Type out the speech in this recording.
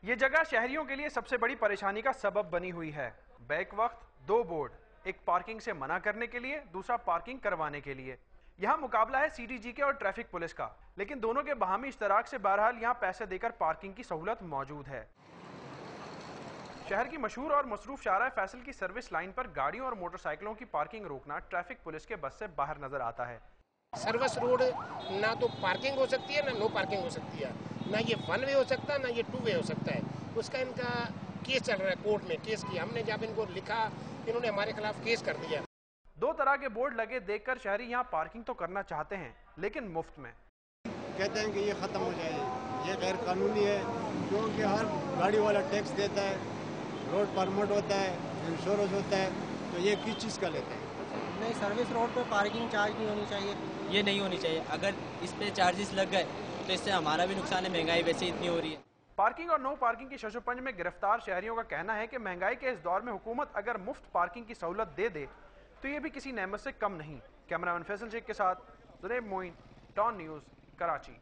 ये जगह शहरियों के लिए सबसे बड़ी परेशानी का सबब बनी हुई है। बैक वक्त दो बोर्ड, एक पार्किंग से मना करने के लिए, दूसरा पार्किंग करवाने के लिए। यहाँ मुकाबला है सीटीजी के और ट्रैफिक पुलिस का, लेकिन दोनों के बाहमी इश्तराक से बहरहाल यहाँ पैसे देकर पार्किंग की सहूलत मौजूद है। शहर की मशहूर और मसरूफ शाहराह फैसल की सर्विस लाइन पर गाड़ियों और मोटरसाइकिलों की पार्किंग रोकना ट्रैफिक पुलिस के बस से बाहर नजर आता है। सर्विस रोड ना तो पार्किंग हो सकती है ना नो पार्किंग हो सकती है, ना ये वन वे हो सकता है ना ये टू वे हो सकता है। उसका इनका केस चल रहा है, कोर्ट में केस किया हमने। जब इनको लिखा, इन्होंने हमारे खिलाफ केस कर दिया। दो तरह के बोर्ड लगे देखकर शहरी यहाँ पार्किंग तो करना चाहते हैं, लेकिन मुफ्त में। कहते हैं कि ये खत्म हो जाए, ये गैर कानूनी है, क्योंकि हर गाड़ी वाला टैक्स देता है, रोड परमिट होता है, इंश्योरेंस होता है, तो ये किस चीज़ का लेते हैं? नहीं, सर्विस रोड पे पार्किंग चार्ज नहीं होनी चाहिए। ये नहीं होनी चाहिए। अगर इस पे चार्जेस लग गए तो इससे हमारा भी नुकसान है, महंगाई वैसे इतनी हो रही है। पार्किंग और नो पार्किंग की शशोपंज में गिरफ्तार शहरियों का कहना है कि महंगाई के इस दौर में हुकूमत अगर मुफ्त पार्किंग की सहूलत दे दे तो ये भी किसी नेमत से कम नहीं। कैमरामैन फैसल शेख के साथ जुनैब मोइन, डॉन न्यूज़, कराची।